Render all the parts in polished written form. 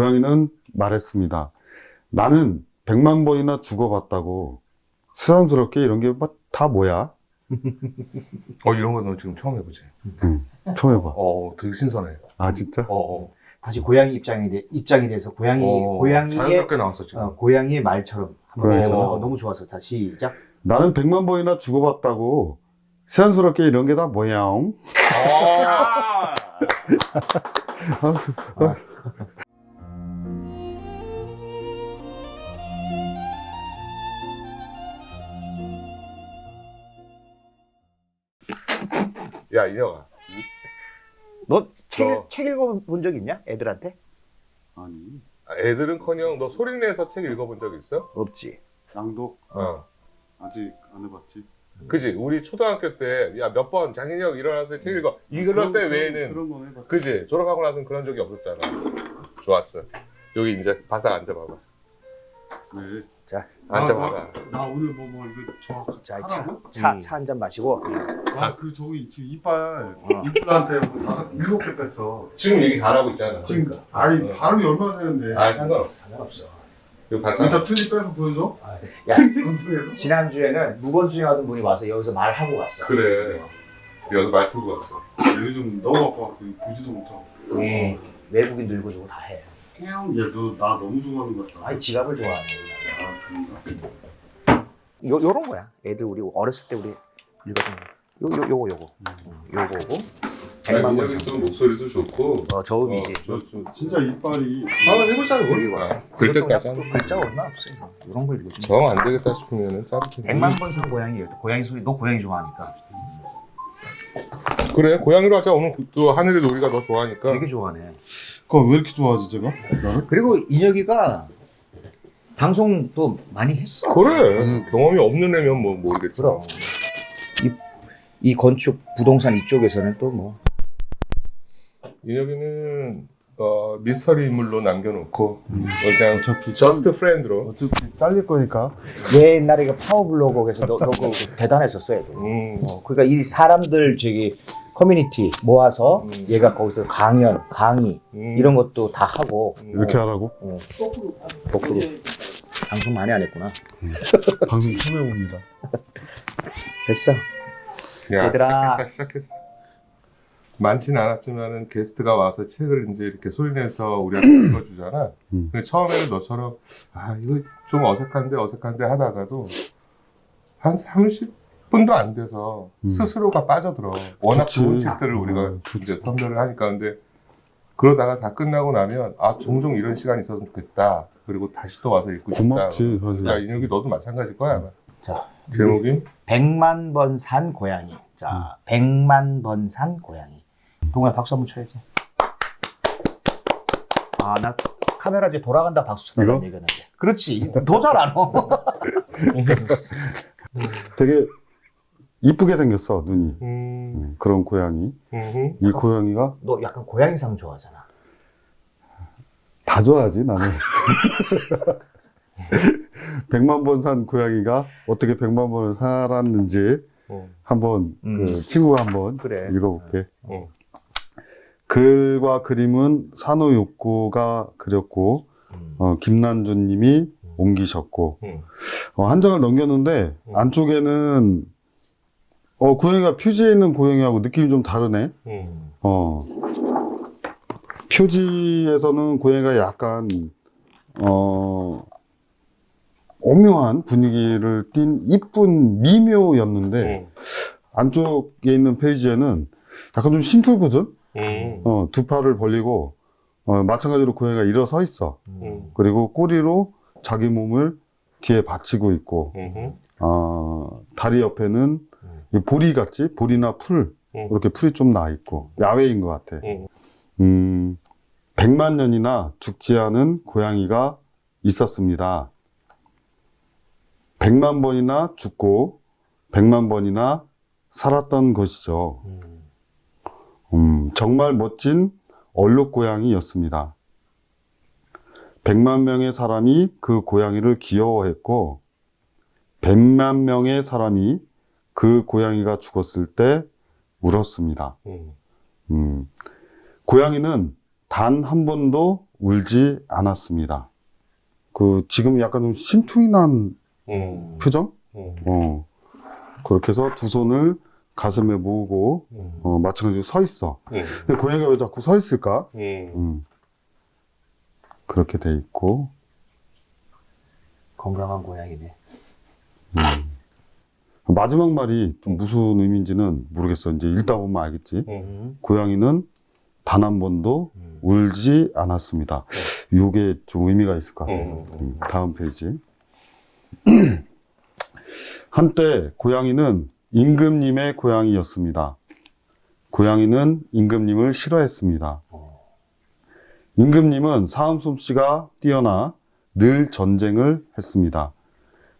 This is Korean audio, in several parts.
고양이는 말했습니다. 나는 100만 번이나 죽어봤다고. 새삼스럽게 이런 게 다 뭐야? 이런 거 너 지금 처음 해보지? 응, 처음 해봐. 되게 신선해. 아, 진짜? 다시 고양이 입장이 돼서 고양이의 자연스럽게 나왔어 지금. 고양이의 말처럼 한번 그렇죠. 해봐. 너무 좋았어. 다시 시작. 나는 100만 번이나 죽어봤다고. 새삼스럽게 이런 게 다 뭐야? 야 인혁아. 너 너- 책 읽어본 적 있냐? 애들한테? 아니, 애들은커녕 너 소리 내서 책 읽어본 적 있어? 없지. 낭독 어. 아직 안 해봤지. 그지? 우리 초등학교 때 야 몇 번 장인혁 일어나서 책 읽어. 이럴 때 외에는 그런 건 해봤지. 그지? 졸업하고 나서는 그런 적이 없었잖아. 좋았어. 여기 이제 바싹 앉아봐봐. 네. 자, 앉아봐봐. 나 오늘 뭐 이거 정확하게 자, 하라고? 차 한 잔 마시고. 그 저기 지금 이빨한테 뭐 7개 뺐어. 지금 얘기 잘하고 있잖아. 지금 아니 발음이 얼마나 세는데. 상관없어. 상관없어. 이거 반찬. 이따 트리 빼서 보여줘. 야, 방송에서. 지난주에는 무건수행하던 분이 와서 여기서 말하고 갔어. 그래. 여기서 말 틀고 왔어. 요즘 너무 아파. 보지도 못하고. 외국인들고 저거 다 해. 야, 너 나 너무 좋아하는 것 같다. 아니 지갑을 좋아하네. 아, 그런가? 요런 거야. 애들 우리 어렸을 때 우리 읽었던 거. 요거고. 백만 인혁이 또 목소리도 좋고. 저음이지. 진짜 이빨이. 한번 해보자고. 글 때까지 또 글자가 얼마 없어. 이런 거 읽어주면. 정 안 되겠다 싶으면은 짜릿해. 100만 번 산 고양이. 고양이 소리. 너 고양이 좋아하니까. 그래 고양이로 하자. 오늘 또 하늘의 놀이가 너 좋아하니까. 되게 좋아하네. 그거 왜 이렇게 좋아하지 제가? 나를? 그리고 인혁이가 방송도 많이 했어. 그래 경험이 없는 애면 뭐 모르겠지. 그럼. 이 건축 부동산 이쪽에서는 또 뭐. 인혁이는 미스터리 인물로 남겨놓고 그냥 어차피 저스트 프렌드로. 어차피 잘릴 거니까. 얘 옛날에 그 파워블로거에서 너 그거 대단했었어, 얘도. 그러니까 이 사람들 커뮤니티 모아서 얘가 거기서 강의 이런 것도 다 하고. 이렇게 하라고? 거꾸로. 방송 많이 안 했구나. 방송 처음 해봅니다. 됐어. 야, 얘들아. 시작했어. 많진 않았지만은 게스트가 와서 책을 이제 이렇게 소리내서 우리한테 읽어주잖아. 근데 처음에는 너처럼 이거 좀 어색한데 하다가도 한 30분도 안 돼서 스스로가 빠져들어. 워낙 좋지. 좋은 책들을 우리가 이제 선별을 하니까. 근데 그러다가 다 끝나고 나면 종종 이런 시간이 있었으면 좋겠다. 그리고 다시 또 와서 읽고 싶다. 고맙지 사실. 야, 인혁이 너도 마찬가지일 거야 아마. 자, 제목이 100만 번 산 고양이. 자, 100만 번 산 고양이. 동호야 박수 한번 쳐야지. 나 카메라 이제 돌아간다 박수 쳐달라는 이거? 얘기였는데. 그렇지. 더 잘 알아. 되게 이쁘게 생겼어 눈이. 그런 고양이. 이 고양이가 너 약간 고양이상 좋아하잖아. 다 좋아하지 나는. 100만 번 산 고양이가 어떻게 100만 번을 살았는지 한번 그 친구가 한번 그래. 읽어볼게. 글과 그림은 산호욕고가 그렸고 김난주님이 옮기셨고 한 장을 넘겼는데 안쪽에는 고양이가 표지에 있는 고양이하고 느낌이 좀 다르네. 표지에서는 고양이가 약간 오묘한 분위기를 띤 이쁜 미묘였는데 안쪽에 있는 페이지에는 약간 좀 심플 버전? 두 팔을 벌리고 마찬가지로 고양이가 일어서 있어. 그리고 꼬리로 자기 몸을 뒤에 받치고 있고 다리 옆에는 보리 같지? 보리나 풀 이렇게 풀이 좀 나 있고 야외인 것 같아. 100만 년이나 죽지 않은 고양이가 있었습니다. 100만 번이나 죽고 100만 번이나 살았던 것이죠. 정말 멋진 얼룩 고양이였습니다. 100만 명의 사람이 그 고양이를 귀여워했고 100만 명의 사람이 그 고양이가 죽었을 때 울었습니다. 고양이는 단 한 번도 울지 않았습니다. 지금 약간 좀 심퉁이 난 표정? 그렇게 해서 두 손을 가슴에 모으고, 마찬가지로 서 있어. 근데 고양이가 왜 자꾸 서 있을까? 그렇게 돼 있고. 건강한 고양이네. 마지막 말이 좀 무슨 의미인지는 모르겠어. 이제 읽다 보면 알겠지. 고양이는 단 한 번도 울지 않았습니다. 요게 좀 의미가 있을 것 같아요. 다음 페이지. 한때 고양이는 임금님의 고양이였습니다. 고양이는 임금님을 싫어했습니다. 임금님은 싸움 솜씨가 뛰어나 늘 전쟁을 했습니다.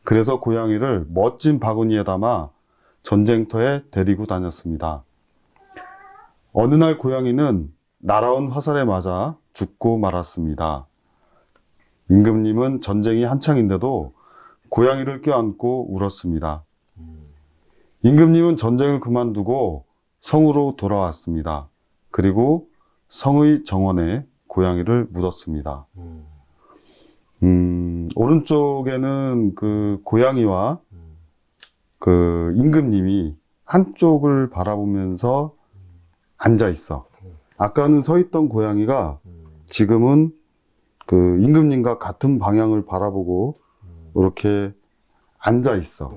그래서 고양이를 멋진 바구니에 담아 전쟁터에 데리고 다녔습니다. 어느 날 고양이는 날아온 화살에 맞아 죽고 말았습니다. 임금님은 전쟁이 한창인데도 고양이를 껴안고 울었습니다. 임금님은 전쟁을 그만두고 성으로 돌아왔습니다. 그리고 성의 정원에 고양이를 묻었습니다. 오른쪽에는 그 고양이와 그 임금님이 한쪽을 바라보면서 앉아 있어. 아까는 서 있던 고양이가 지금은 그 임금님과 같은 방향을 바라보고 이렇게 앉아 있어.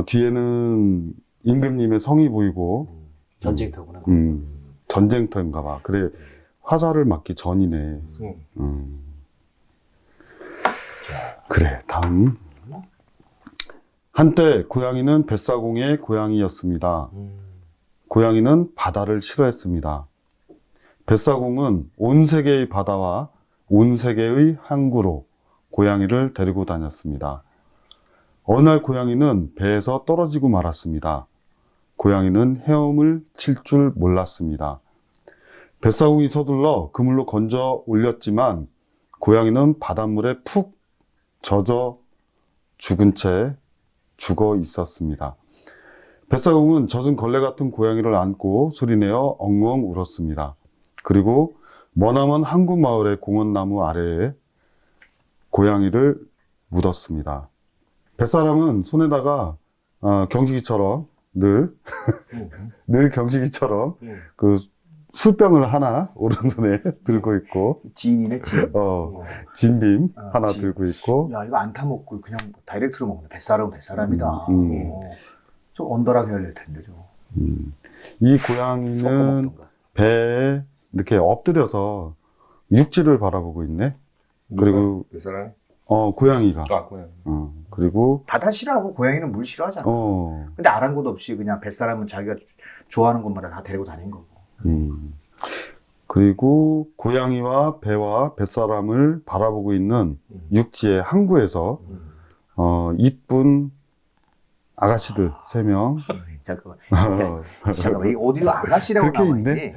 뒤에는 임금님의 성이 보이고, 전쟁터구나. 전쟁터인가 봐. 그래, 화살을 맞기 전이네. 그래, 다음. 한때 고양이는 뱃사공의 고양이였습니다. 고양이는 바다를 싫어했습니다. 뱃사공은 온 세계의 바다와 온 세계의 항구로 고양이를 데리고 다녔습니다. 어느 날 고양이는 배에서 떨어지고 말았습니다. 고양이는 헤엄을 칠 줄 몰랐습니다. 뱃사공이 서둘러 그물로 건져 올렸지만 고양이는 바닷물에 푹 젖어 죽은 채 죽어 있었습니다. 뱃사공은 젖은 걸레 같은 고양이를 안고 소리내어 엉엉 울었습니다. 그리고 머나먼 항구 마을의 공원나무 아래에 고양이를 묻었습니다. 뱃사람은 손에다가 경식이처럼 늘 경식이처럼 그 술병을 하나 오른손에 들고 있고, 지인이네, 지인. 진빔 하나 들고 있고. 야, 이거 안 타먹고 그냥 다이렉트로 먹네. 뱃사람은 뱃사람이다. 좀 언더락 해야 될 텐데, 좀. 이 고양이는 배에 이렇게 엎드려서 육지를 바라보고 있네. 그리고 그 사람? 고양이가. 고양이. 그리고 바다 싫어하고 고양이는 물 싫어하잖아. 근데 아랑곳 없이 그냥 뱃사람은 자기가 좋아하는 곳마다 다 데리고 다닌 거고. 그리고 고양이와 배와 뱃사람을 바라보고 있는 육지의 항구에서 이쁜 아가씨들 3명. 잠깐만. 잠깐만. 이 어디가 아가씨라고 그렇게 나와 있니?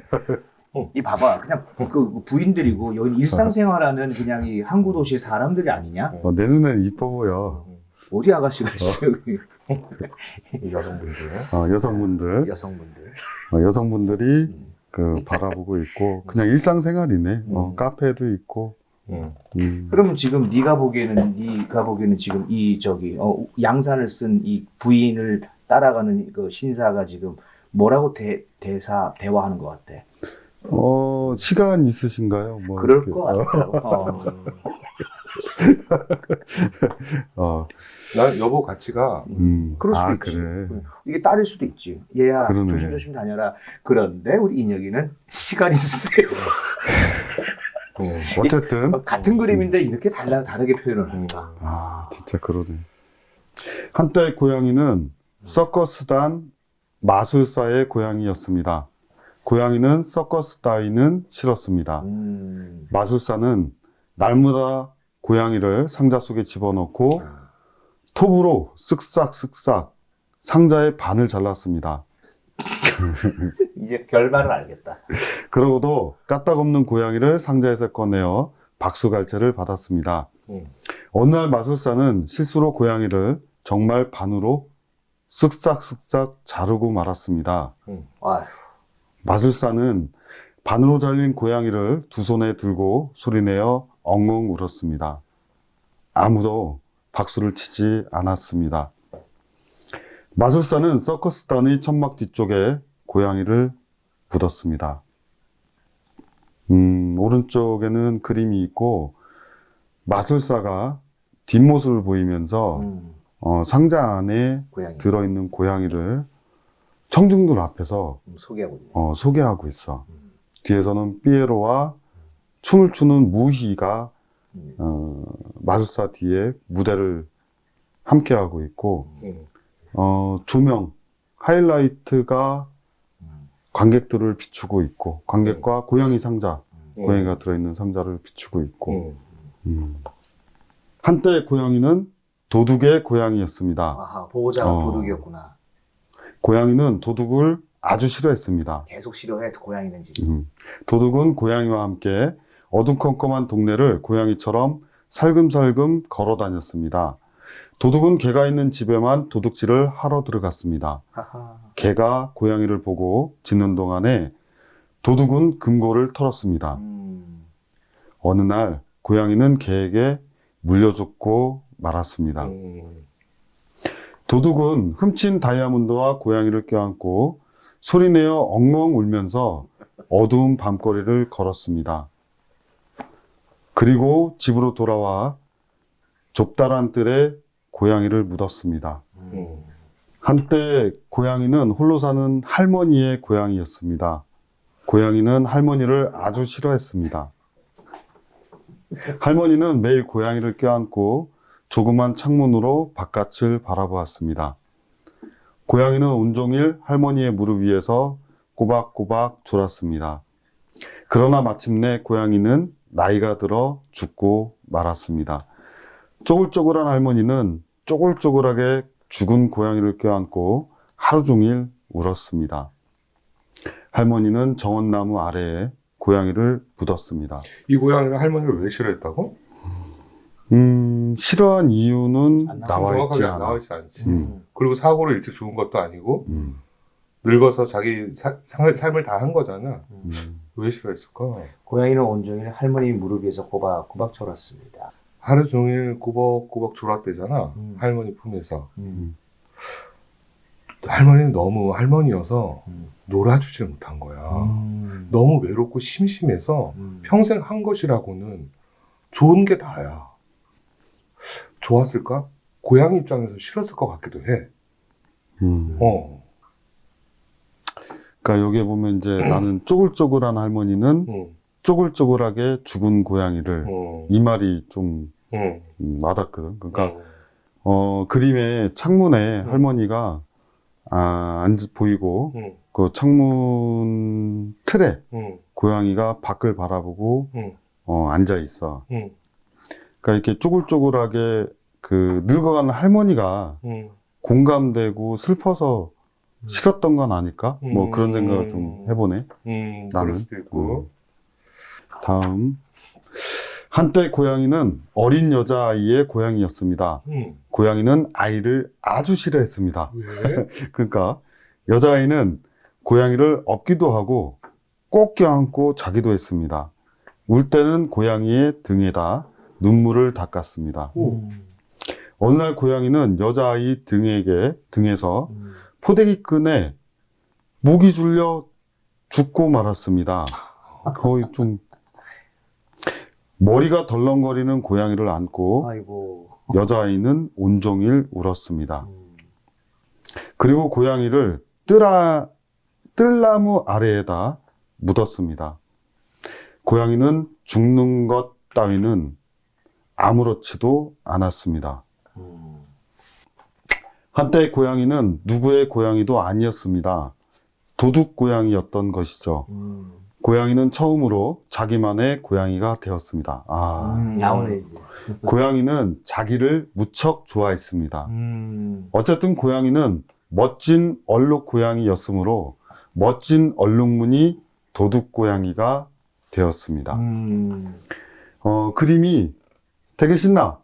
이 봐봐. 그냥 그 부인들이고 여기 일상생활하는 그냥 이 항구 도시 사람들이 아니냐? 내 눈에는 이뻐 보여. 어디 아가씨가 있어요? 여성분들. 여성분들. 여성분들이 그 바라보고 있고 그냥 일상생활이네. 카페도 있고. 그러면 지금 네가 보기에는 지금 이 양산을 쓴 이 부인을 따라가는 그 신사가 지금 뭐라고 대화하는 것 같아? 시간 있으신가요? 뭐 그럴 이렇게. 것 같다고. 난 여보 같이 가. 그럴 수도 있지. 그래. 이게 딸일 수도 있지. 얘야, 그러네. 조심조심 다녀라. 그런데 우리 인혁이는 시간 있으세요. 어쨌든 같은 그림인데 이렇게 다르게 표현을 한다. 진짜 그러네. 한때 고양이는 서커스단 마술사의 고양이였습니다. 고양이는 서커스 따위는 싫었습니다. 마술사는 날마다 고양이를 상자 속에 집어넣고 톱으로 쓱싹쓱싹 상자의 반을 잘랐습니다. 이제 결말을 알겠다. 그러고도 까딱없는 고양이를 상자에서 꺼내어 박수갈채를 받았습니다. 어느 날 마술사는 실수로 고양이를 정말 반으로 쓱싹쓱싹 자르고 말았습니다. 아휴. 마술사는 반으로 잘린 고양이를 두 손에 들고 소리내어 엉엉 울었습니다. 아무도 박수를 치지 않았습니다. 마술사는 서커스단의 천막 뒤쪽에 고양이를 묻었습니다. 오른쪽에는 그림이 있고 마술사가 뒷모습을 보이면서 상자 안에 고양이 들어있는 고양이를 청중들 앞에서 소개하고 있네. 소개하고 있어. 뒤에서는 삐에로와 춤을 추는 무희가 마술사 뒤에 무대를 함께하고 있고 조명, 하이라이트가 관객들을 비추고 있고 관객과 고양이 상자, 고양이가 들어있는 상자를 비추고 있고 한때 고양이는 도둑의 고양이였습니다. 아하, 보호자가 도둑이었구나. 고양이는 도둑을 아주 싫어했습니다. 계속 싫어해 고양이는 지금. 도둑은 고양이와 함께 어두컴컴한 동네를 고양이처럼 살금살금 걸어 다녔습니다. 도둑은 개가 있는 집에만 도둑질을 하러 들어갔습니다. 하하. 개가 고양이를 보고 짖는 동안에 도둑은 금고를 털었습니다. 어느 날 고양이는 개에게 물려죽고 말았습니다. 도둑은 훔친 다이아몬드와 고양이를 껴안고 소리내어 엉엉 울면서 어두운 밤거리를 걸었습니다. 그리고 집으로 돌아와 좁다란 뜰에 고양이를 묻었습니다. 한때 고양이는 홀로 사는 할머니의 고양이였습니다. 고양이는 할머니를 아주 싫어했습니다. 할머니는 매일 고양이를 껴안고 조그만 창문으로 바깥을 바라보았습니다. 고양이는 온종일 할머니의 무릎 위에서 꼬박꼬박 졸았습니다. 그러나 마침내 고양이는 나이가 들어 죽고 말았습니다. 쪼글쪼글한 할머니는 쪼글쪼글하게 죽은 고양이를 껴안고 하루 종일 울었습니다. 할머니는 정원나무 아래에 고양이를 묻었습니다. 이 고양이는 할머니를 왜 싫어했다고? 싫어한 이유는 나와 있지 정확하게 않아. 나와 있지 않지. 그리고 사고로 일찍 죽은 것도 아니고 음. 늙어서 자기 삶을 다 한 거잖아. 왜 싫어했을까? 고양이는 온종일 할머니 무릎 위에서 꼬박꼬박 졸았습니다. 하루 종일 꾸벅꾸벅 졸았대잖아. 할머니 품에서. 할머니는 너무 할머니여서 놀아주질 못한 거야. 너무 외롭고 심심해서 평생 한 것이라고는 좋은 게 다야. 좋았을까? 고양이 입장에서 싫었을 것 같기도 해. 그러니까 여기에 보면 이제 나는 쪼글쪼글한 할머니는 쪼글쪼글하게 죽은 고양이를 이 말이 좀 와닿거든. 그러니까 그림의 창문에 할머니가 앉아 보이고 그 창문 틀에 고양이가 밖을 바라보고 앉아 있어. 그러니까 이렇게 쪼글쪼글하게 그 늙어가는 할머니가 공감되고 슬퍼서 싫었던 건 아닐까? 뭐 그런 생각을 좀 해보네. 그럴 나는. 수도 있고. 다음. 한때 고양이는 어린 여자아이의 고양이였습니다. 고양이는 아이를 아주 싫어했습니다. 왜? 그러니까 여자아이는 고양이를 업기도 하고 꼭 껴안고 자기도 했습니다. 울 때는 고양이의 등에다 눈물을 닦았습니다. 어느 날 고양이는 여자아이 등에서 포대기끈에 목이 줄려 죽고 말았습니다. 거의 좀 머리가 덜렁거리는 고양이를 안고 아이고. 여자아이는 온종일 울었습니다. 그리고 고양이를 뜰나무 아래에다 묻었습니다. 고양이는 죽는 것 따위는 아무렇지도 않았습니다. 한때 고양이는 누구의 고양이도 아니었습니다. 도둑 고양이였던 것이죠. 고양이는 처음으로 자기만의 고양이가 되었습니다. 나오네 이제. 고양이는 자기를 무척 좋아했습니다. 어쨌든 고양이는 멋진 얼룩 고양이였으므로 멋진 얼룩무늬 도둑 고양이가 되었습니다. 그림이 되게 신나.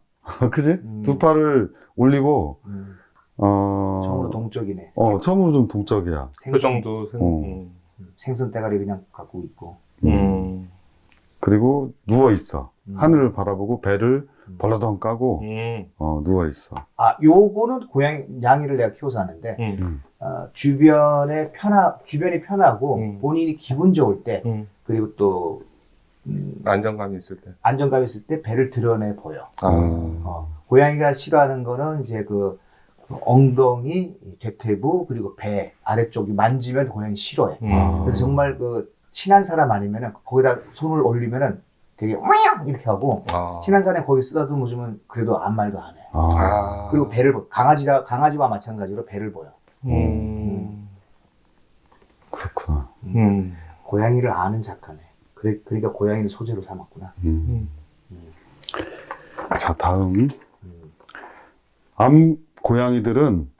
그지? 두 팔을 올리고, 처음으로 동적이네. 처음으로 좀 동적이야. 표정도 생선 대가리 그냥 갖고 있고. 그리고 누워있어. 하늘을 바라보고 배를 벌러덩 까고 누워있어. 아, 요거는 양이를 내가 키워서 하는데, 주변이 편하고, 본인이 기분 좋을 때, 그리고 또, 안정감이 있을 때. 안정감 있을 때 배를 드러내 보여. 아. 고양이가 싫어하는 거는 이제 그 엉덩이, 대퇴부, 그리고 배 아래쪽이 만지면 고양이 싫어해. 그래서 정말 그 친한 사람 아니면은 거기다 손을 올리면은 되게 와양 이렇게 하고 친한 사람이 거기 쓰다듬어 주면 그래도 아무 말도 안 해. 그리고 배를 강아지와 마찬가지로 배를 보여. 그렇구나. 고양이를 아는 작가네. 그러니까 고양이를 소재로 삼았구나. 자, 다음. 암 고양이들은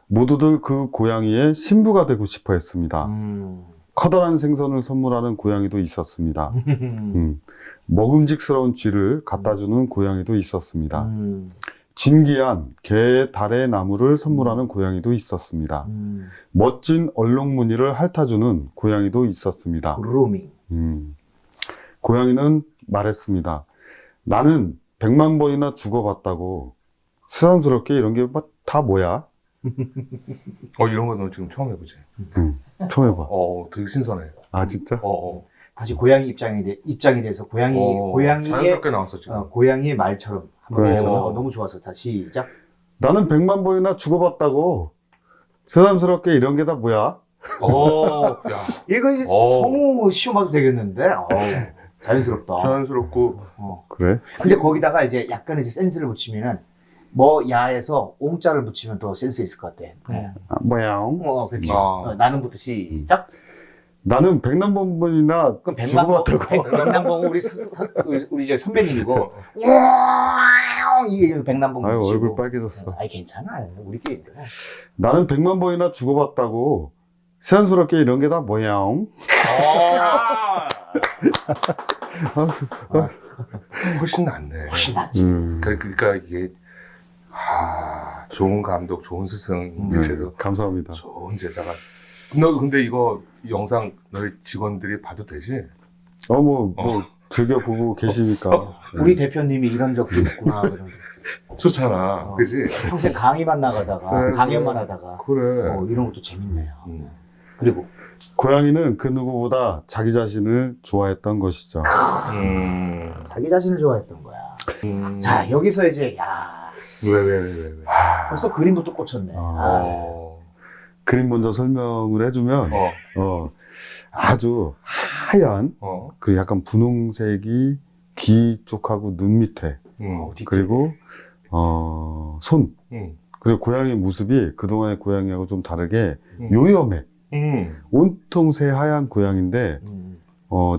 모두들 그 고양이의 신부가 되고 싶어 했습니다. 커다란 생선을 선물하는 고양이도 있었습니다. 먹음직스러운 쥐를 갖다 주는 고양이도 있었습니다. 진귀한 개, 달의 나무를 선물하는 고양이도 있었습니다. 멋진 얼룩무늬를 핥아주는 고양이도 있었습니다. 그루밍. 고양이는 말했습니다. 나는 100만 번이나 죽어봤다고. 새삼스럽게 이런 게 다 뭐야? 이런 거 너 지금 처음 해보지? 처음 해봐. 되게 신선해. 아, 진짜? 다시 고양이 입장이 돼서 고양이의 자연스럽게 나왔어 지금. 고양이의 말처럼 한번 그래. 해보자. 너무 좋았어. 다시 시작. 나는 100만 번이나 죽어봤다고. 새삼스럽게 이런 게 다 뭐야? 야. 이거 이제 성우 시험봐도 되겠는데. 자연스럽다. 자연스럽고. 그래? 근데 거기다가 이제 약간 이제 센스를 붙이면은 뭐 야에서 옹자를 붙이면 더 센스 있을 것 같아. 아, 뭐야? 그렇지. 아. 나는부터 시작. 나는 100만 번이나 그럼 백남봉 죽어봤다고. 백남봉은 우리 저 선배님이고 이게 백남봉. 아유, 씨고. 얼굴 빨개졌어. 아이 괜찮아. 우리끼리. 나는 100만 번이나 죽어봤다고. 새삼스럽게 이런 게 다 뭐야? 훨씬 낫네. 훨씬 낫지. 그러니까 이게 좋은 감독, 좋은 스승 밑에서 감사합니다. 좋은 제자가. 너 근데 이거 영상 너희 직원들이 봐도 되지? 뭐 즐겨보고 계시니까. 우리 대표님이 이런 적도 있구나. 그런 좋잖아, 그지? 평생 강의만 나가다가 네, 강연만 하다가 그래. 이런 것도 재밌네요. 그리고 고양이는 그 누구보다 자기 자신을 좋아했던 것이죠. 자기 자신을 좋아했던 거야. 자 여기서 이제 왜? 벌써 그림부터 꽂혔네. 그림 먼저 설명을 해주면 아주 하얀 그 약간 분홍색이 귀 쪽하고 눈 밑에 그리고 손 그리고 고양이 모습이 그동안의 고양이하고 좀 다르게 요염해. 온통 새하얀 고양인데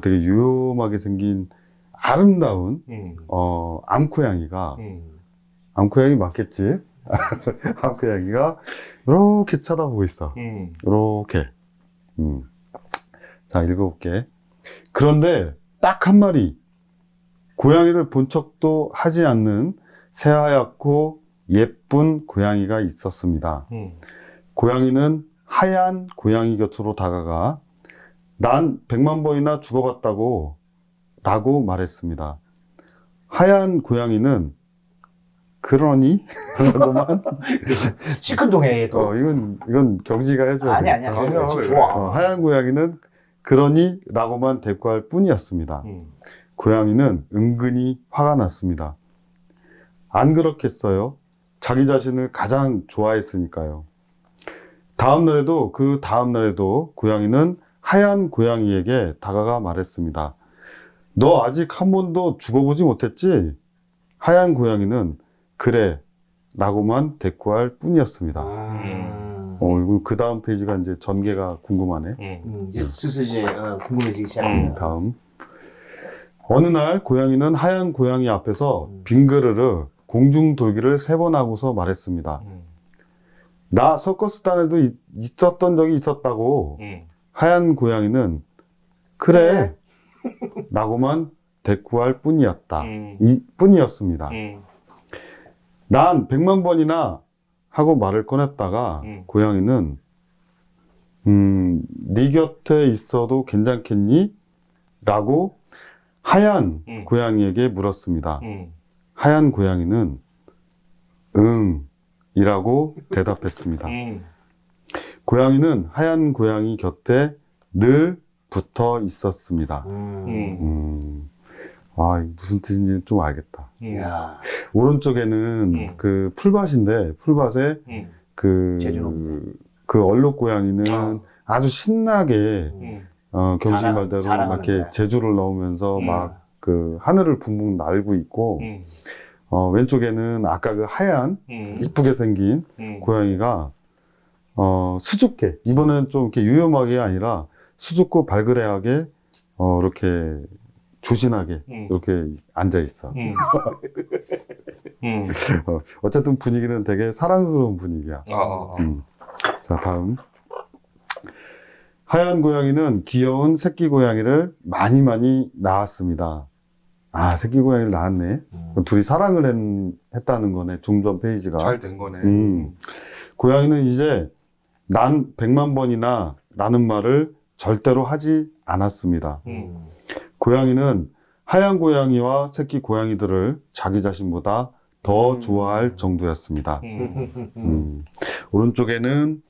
되게 요염하게 생긴 아름다운 암고양이가 암고양이 맞겠지? 암고양이가 이렇게 쳐다보고 있어. 이렇게. 자, 읽어볼게. 그런데 딱 한 마리 고양이를 본 척도 하지 않는 새하얗고 예쁜 고양이가 있었습니다. 고양이는 하얀 고양이 곁으로 다가가 난 100만 번이나 죽어봤다고 라고 말했습니다. 하얀 고양이는 그러니? 라고만 시큰둥해도 이건 경지가 해줘야 돼. 아니야. 아니야. 지금 좋아. 하얀 고양이는 그러니? 라고만 대꾸할 뿐이었습니다. 고양이는 은근히 화가 났습니다. 안 그렇겠어요? 자기 자신을 가장 좋아했으니까요. 그 다음 날에도 고양이는 하얀 고양이에게 다가가 말했습니다. 너 아직 한 번도 죽어보지 못했지? 하얀 고양이는 그래 라고만 대꾸할 뿐이었습니다. 이거 그 다음 페이지가 이제 전개가 궁금하네. 이제 슬슬 이제 궁금해지기 시작해요. 다음. 어느 날 고양이는 하얀 고양이 앞에서 빙그르르 공중 돌기를 3번 하고서 말했습니다. 나 서커스단에도 있었던 적이 있었다고. 하얀 고양이는 그래 라고만 대꾸할 뿐이었다. 뿐이었습니다. 난 100만 번이나 하고 말을 꺼냈다가 고양이는 네 곁에 있어도 괜찮겠니? 라고 하얀 고양이에게 물었습니다. 하얀 고양이는 응 이라고 대답했습니다. 고양이는 하얀 고양이 곁에 늘 붙어 있었습니다. 아, 이게 무슨 뜻인지는 좀 알겠다. 야. 오른쪽에는 그 풀밭인데, 풀밭에 제주농. 그 얼룩 고양이는 아주 신나게, 경식 말대로 자랑하는 막 이렇게 거야. 제주를 넣으면서 막 그 하늘을 붕붕 날고 있고, 왼쪽에는 아까 그 하얀, 이쁘게 생긴 고양이가, 수줍게, 이번엔 좀 이렇게 유염하게 아니라 수줍고 발그레하게, 이렇게 조신하게 이렇게 앉아 있어. 어쨌든 분위기는 되게 사랑스러운 분위기야. 자, 다음. 하얀 고양이는 귀여운 새끼 고양이를 많이 낳았습니다. 아, 새끼 고양이를 낳았네. 둘이 사랑을 했다는 거네. 좀 전 페이지가. 잘 된 거네. 고양이는 이제 난 100만 번이나 라는 말을 절대로 하지 않았습니다. 고양이는 하얀 고양이와 새끼 고양이들을 자기 자신보다 더 좋아할 정도였습니다. 오른쪽에는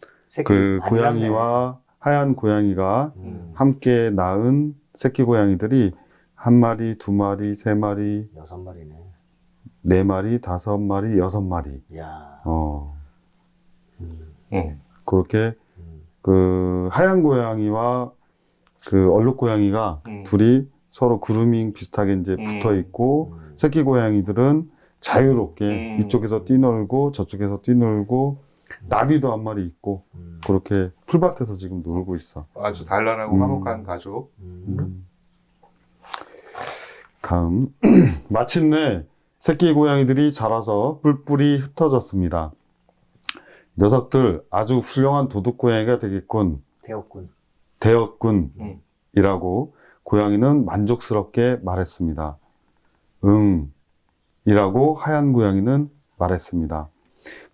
그 고양이와 하얀 고양이가 함께 낳은 새끼 고양이들이 한 마리, 두 마리, 세 마리, 6마리네. 네 마리, 5마리, 6마리. 야. 그렇게 그 하얀 고양이와 그 얼룩 고양이가 둘이 서로 그루밍 비슷하게 이제 붙어 있고 새끼 고양이들은 자유롭게 이쪽에서 뛰놀고 저쪽에서 뛰놀고 나비도 한 마리 있고 그렇게 풀밭에서 지금 놀고 있어. 아주 단란하고 화목한 가족. 다음. 마침내 새끼 고양이들이 자라서 뿔뿔이 흩어졌습니다. 녀석들 아주 훌륭한 도둑 고양이가 되겠군. 되었군이라고 고양이는 만족스럽게 말했습니다. 응 이라고 하얀 고양이는 말했습니다.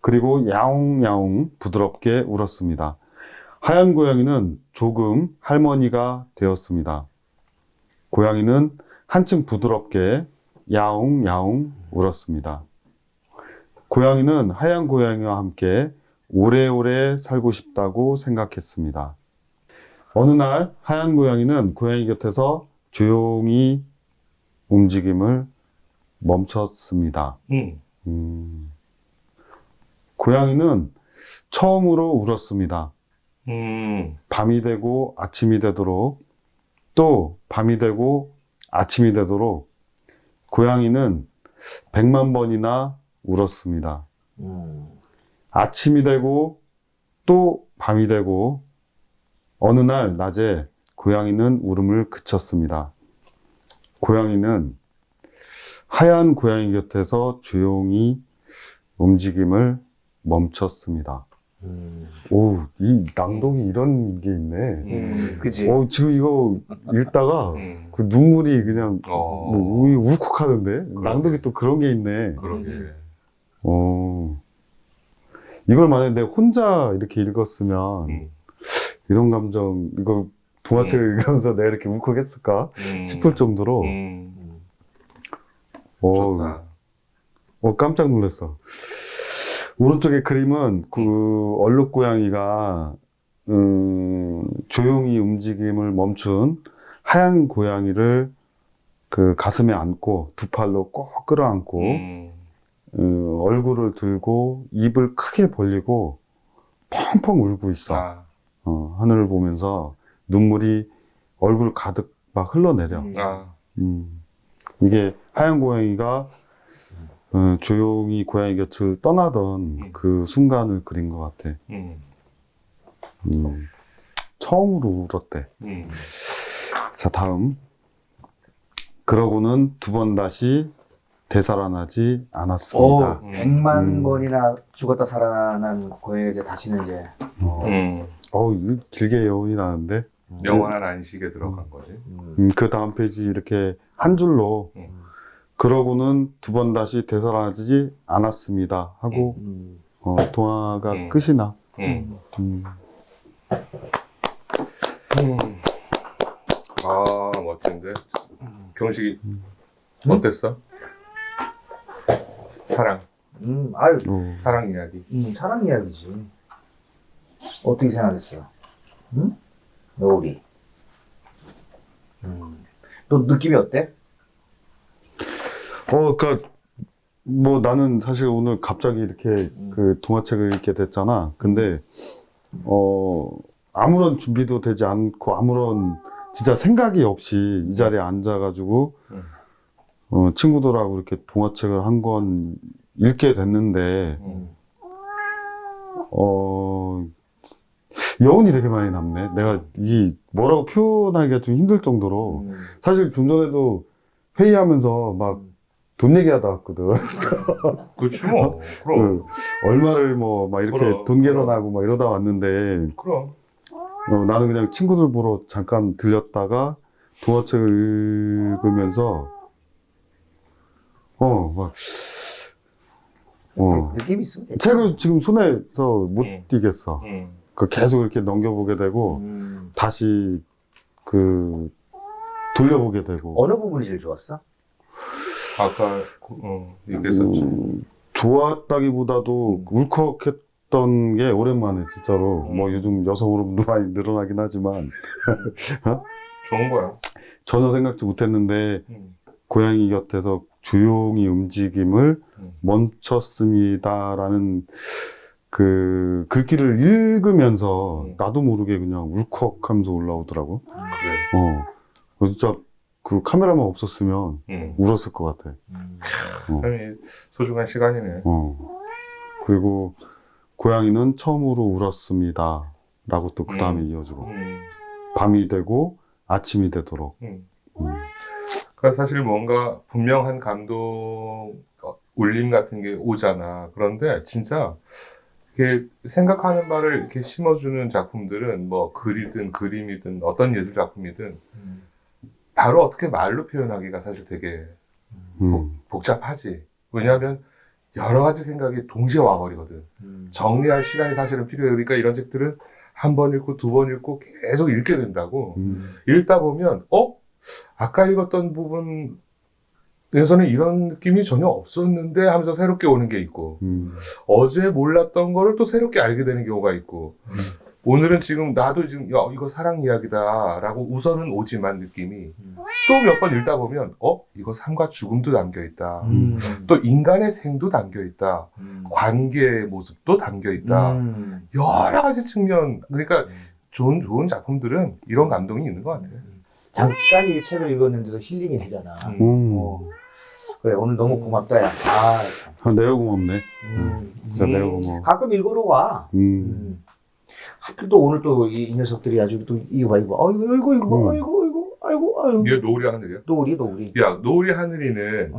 그리고 야옹야옹 부드럽게 울었습니다. 하얀 고양이는 조금 할머니가 되었습니다. 고양이는 한층 부드럽게 야옹야옹 울었습니다. 고양이는 하얀 고양이와 함께 오래오래 살고 싶다고 생각했습니다. 어느 날 하얀 고양이는 고양이 곁에서 조용히 움직임을 멈췄습니다. 고양이는 처음으로 울었습니다. 밤이 되고 아침이 되도록 또 밤이 되고 아침이 되도록 고양이는 100만 번이나 울었습니다. 아침이 되고 또 밤이 되고 어느 날 낮에 고양이는 울음을 그쳤습니다. 고양이는 하얀 고양이 곁에서 조용히 움직임을 멈췄습니다. 오, 이 낭독이 이런 게 있네. 그치? 지금 이거 읽다가 그 눈물이 그냥 울컥하는데 낭독이 또 그런 게 있네. 그러게. 이걸 만약에 내가 혼자 이렇게 읽었으면 이런 감정, 이거 동화책을 읽으면서 내가 이렇게 울컥했을까 싶을 정도로 좋다. 깜짝 놀랐어. 오른쪽의 그림은 그 얼룩 고양이가 조용히 움직임을 멈춘 하얀 고양이를 그 가슴에 안고 두 팔로 꼭 끌어안고 얼굴을 들고 입을 크게 벌리고 펑펑 울고 있어. 하늘을 보면서 눈물이 얼굴 가득 막 흘러내려. 이게 하얀 고양이가 조용히 고양이 곁을 떠나던 그 순간을 그린 것 같아. 처음으로 울었대. 자, 다음. 그러고는 두 번 다시 되살아나지 않았습니다. 100만 번이나 죽었다 살아난 고양이가 이제 다시는 이제. 이거 길게 여운이 나는데. 영원한 안식에 들어간 거지. 그 다음 페이지 이렇게 한 줄로 그러고는 두 번 다시 되살아나지 않았습니다 하고 동화가 끝이 나. 아, 멋진데. 나왔는데 경식이 어땠어? 사랑 아유, 사랑 이야기. 사랑 이야기지. 어떻게 생각했어? 응? 노을이. 너 느낌이 어때? 그러니까 뭐 나는 사실 오늘 갑자기 이렇게 그 동화책을 읽게 됐잖아. 근데 아무런 준비도 되지 않고 아무런 진짜 생각이 없이 이 자리에 앉아가지고 친구들하고 이렇게 동화책을 한 권 읽게 됐는데 여운이 되게 많이 남네. 내가 이 뭐라고 표현하기가 좀 힘들 정도로 사실 좀 전에도 회의하면서 막 돈 얘기하다 왔거든. 그렇지 뭐. 그럼. 얼마를 뭐 막 이렇게 그럼, 돈 계산하고 막 이러다 왔는데 그럼. 나는 그냥 친구들 보러 잠깐 들렸다가 동화책을 읽으면서 막 느낌이 있으면 돼. 책을 지금 손에서 못 띄겠어. 그 계속 이렇게 넘겨보게 되고 다시 그 돌려보게 되고. 어느 부분이 제일 좋았어? 아까 얘기했었지. 좋았다기보다도 울컥했던 게 오랜만에 진짜로 뭐 요즘 여성 호르몬도 많이 늘어나긴 하지만 좋은 거야. 전혀 생각지 못했는데 고양이 곁에서 조용히 움직임을 멈췄습니다라는 그 글귀를 읽으면서 나도 모르게 그냥 울컥하면서 올라오더라고. 그래. 그래서 진짜 그 카메라만 없었으면 울었을 것 같아. 참 소중한 시간이네. 그리고 고양이는 처음으로 울었습니다. 라고 또 그 다음에 이어지고. 밤이 되고 아침이 되도록. 그러니까 사실 뭔가 분명한 감동, 울림 같은 게 오잖아. 그런데 진짜 이렇게 생각하는 바를 이렇게 심어주는 작품들은 뭐 글이든 그림이든 어떤 예술 작품이든 바로 어떻게 말로 표현하기가 사실 되게 복잡하지. 왜냐하면 여러 가지 생각이 동시에 와버리거든. 정리할 시간이 사실은 필요해. 그러니까 이런 책들은 한 번 읽고 두 번 읽고 계속 읽게 된다고. 읽다 보면 아까 읽었던 부분에서는 이런 느낌이 전혀 없었는데 하면서 새롭게 오는 게 있고 어제 몰랐던 거를 또 새롭게 알게 되는 경우가 있고 오늘은 지금 나도 지금 이거 사랑 이야기다 라고 우선은 오지만 느낌이 또 몇 번 읽다 보면 이거 삶과 죽음도 담겨있다. 또 인간의 생도 담겨있다. 관계의 모습도 담겨있다. 여러 가지 측면. 그러니까 좋은 작품들은 이런 감동이 있는 것 같아요. 잠깐 이 책을 읽었는데도 힐링이 되잖아. 그래, 오늘 너무 고맙다, 야. 내가 고맙네. 진짜 내가 고마워. 가끔 읽으러 와. 하필 또 오늘 또 이 녀석들이 아주 또 이거 봐. 아이고. 얘 노을이 하늘이야? 노을이. 야, 노을이 하늘이는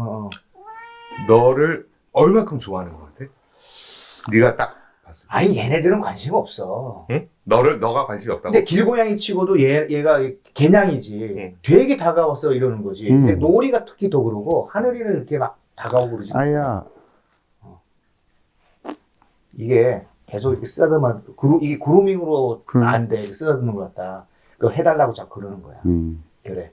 너를 얼마큼 좋아하는 것 같아? 네가 딱 봤을 때. 아니, 얘네들은 관심 없어. 응? 너가 관심이 없다고? 근데 길고양이 치고도 얘가 개냥이지. 되게 다가왔어 이러는 거지. 근데 노을이가 특히 더 그러고 하늘이는 이렇게 막 다가오고 그러지. 아야. 이게 계속 이렇게 쓰다듬어, 이게 그루밍으로 안 돼. 쓰다듬는 것 같다. 그거 해달라고 자꾸 그러는 거야. 그래.